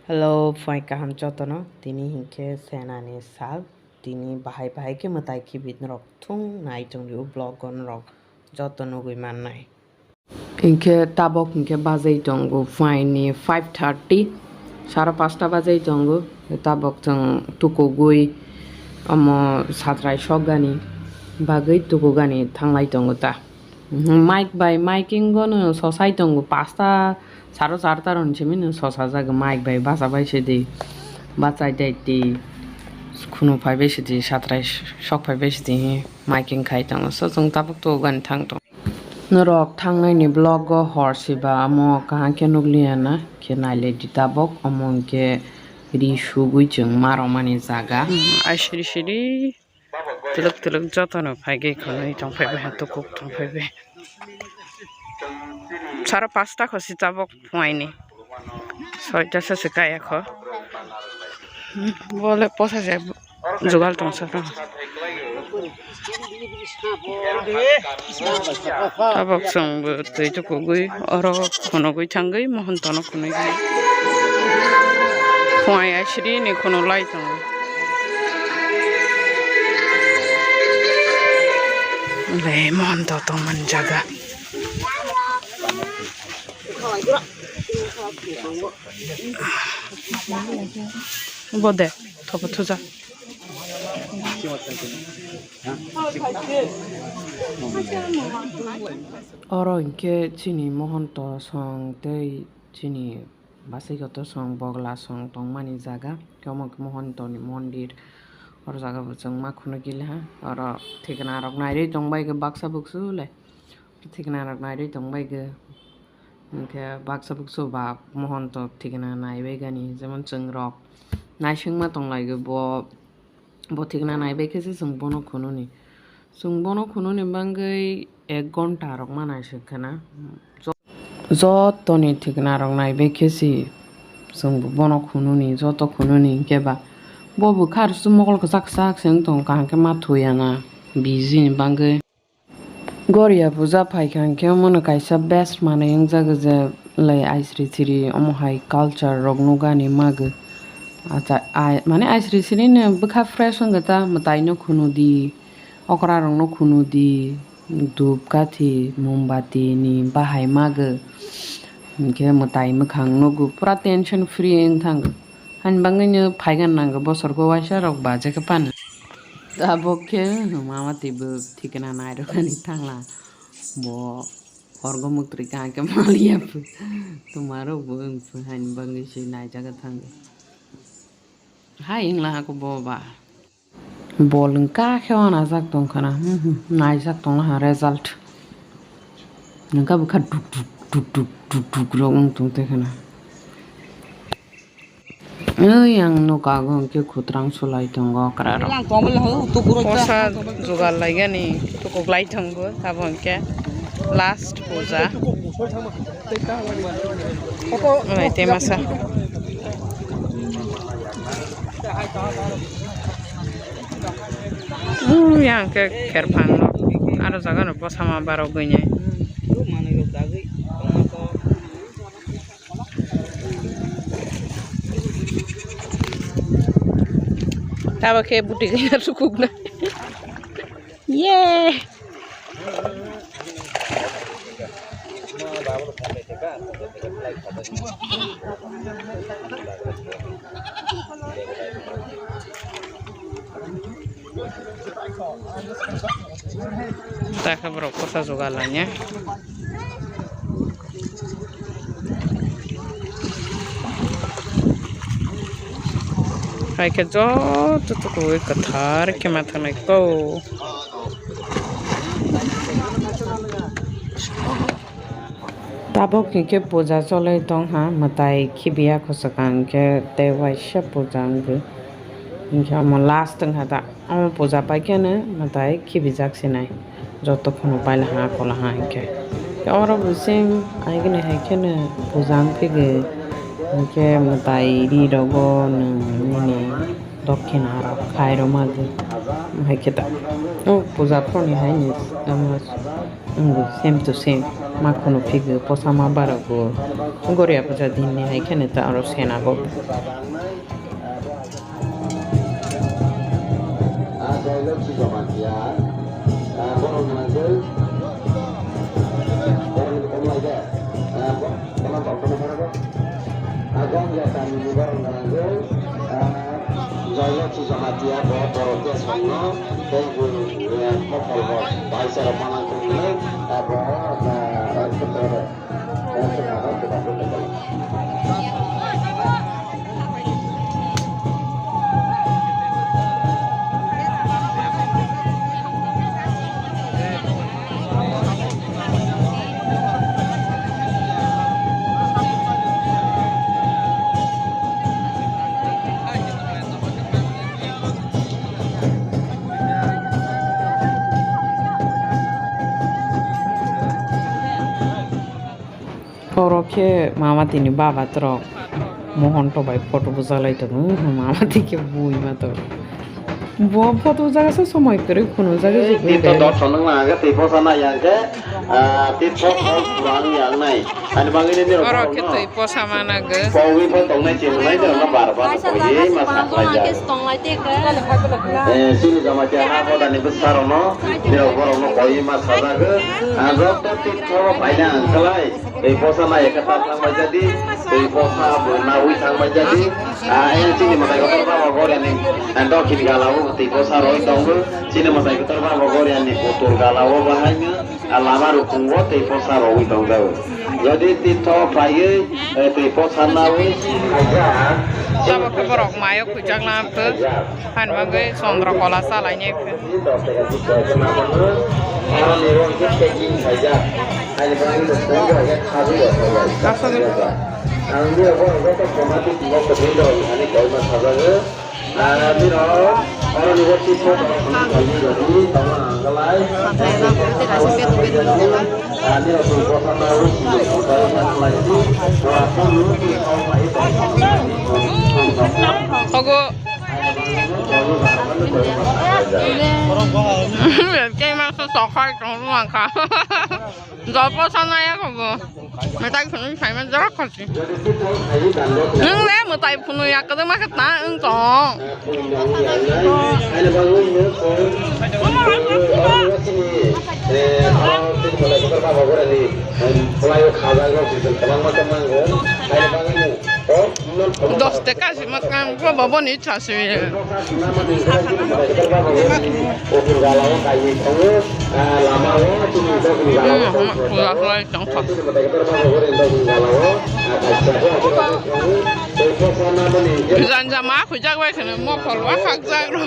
Hello, fai kaham jotono. Tini hingke senani sal. Tini bahai ke matai ki bit rok thung nai tung liu blog on rok jotono gui man nai. Hingke tabok hingke bazai tongo fai ni 5:30 সাড়ে 5টা বাজেই tongo tabok tong tuko gui amo satrai shogani bagai tuko gani thanglai tongo ta. Mic by miking gono sosai tongo 5টা 4:30 ronchimi no sosa jaga mic by basa bai sedi bachai daiti kuno phai bai sedi satrai shok phai bai sedi miking khai tongo so jong tabok to gan thang to norok thangnai ni blog go horsiba amo kahan ke nugliana ke naile di tabok amo ke ri shugui chung maromani jaga ashiri shiri tuluk jotono phai ge khonai tong phai bai to kok tong phai bai 5:30 খসি tabok পয়নি 6টা শেষে কায়া খ বলে পয়সা যায় জোগাল টংসা tabok song tei to kugui oro khono gui thangai mohon tono khonai phoi ashri ni khono lai tong le mohon to tong man jaga bode thopo thuja oro inke chini mohanto song tei chini basigoto song bogla song tongmani jaga kemok mohanto ni mondir oro jaga bujang ma khono gila oro thikna rok nairei tongbai ge baksa buksu le thikna rok nairei tongbai ge inke baksa buksu ba mohanto thikna naibai gani jemon chung rok naisingma tonglai ge bo thikna naibai kese chung bono khununi bangai 1 ঘন্টা rok manai sekhana jotoni thikna rok naibai kesi chung bono khununi joto khununi keba bobu khar su mogol ka sak seng tong kahke ma thuyana busy ni bangai Goria puja phaikan ke mono kaisa best mane yung jaga je lai aisri chiri omo hai culture rok nugani mag acha mane aisri chiri ne bukha fresh ngata matai no khunudi okra rong no khunudi dup kathi mombati ni bahai mag ke matai makhang no gu pura tension free eng thang han bangai ne phaigan nang bosor go waisa rok baje ka pan tabok ke mama tibu thikna nai ro ni thangla bo orgo mutri ka ke malia tumaro bung han bangi si nai jaga thang hai ingla ko boba bolung ka khona jak tong khana nai jak tong ha result nangka bukha duk ro tung te khana yang no kagong ke khutrang sulai tongo kraro posa jogal laigani to koklai thangbo tabon ke last puja nai temasa yang ke kherphang no aro jaga no posama baro gine Taba ke buti kaya sukug na. Yeah. Tak bro kosa jogalannya. Hai ke jo tu koi kathar ke mathanai ko tabok ke puja cholai tong ha matai khibia khosakang ke tewaisha pujang ge inja mo last tang hada am puja pai ke ne matai khibijak sinai joto khono paila ha kola ha ke oro busim ai ge ne hai ke ne pujang phige ke matai ri rogo ni dokkhina ro khairo mag hai ke ta o puja phoni hai ni same to same makono figu posama barago goria puja dinni hai kene ta aro sena go Jaya Cisamatia bahwa protes semua dan kopal bahasa Romanan ini bahwa Koroke mama tini baba tro mohon to bai photo buzalai to mama tike bui mato bo photo jaga sa সময় করে কোন জায়গা যে Tito dot sonang naga tipo sana yang ke tipo kurang yang naik. Ada bang ini dia. Koroke to posama na ge Pawi pun tong naik cina naik dia na bar bar. Pawi masak aja. Sini sama cina kau tadi besar no. Dia orang no pawi masak aja. Rok tu tipo banyak angkelai. Tipo sana ya kata sama jadi. Tipo sana nawi sama jadi. Yang sini matai kotor bawa goreng ni. Ando kini galau tipo saroi tonggu. Sini matai kotor bawa goreng ni kotor galau bahaya. Alama rukungwo tipo saroi tonggu. Jadi tito pagi tipo sanawi aja. Sama ke borok mayo ku janglam pe han bagai sondra kola sala nye pe orang orang kita ingin saja. Hanya bagi sesuatu yang habis saja. Nanti orang kita formasi tinggal kemudian ini kalau masalah nanti orang orang kita jadi sama galai. Nanti orang kosan harus Ogo kayak masuk sokar trong ka giờ posana ya kogo người ta cũng phải mang rất là gì nhưng nếu mà tay phụ nữ ya cái đó mà cái ta ứng trọng dos tekas makan gua bawa nih casih Jangan jam aku jaga kena mau keluar hak jaga.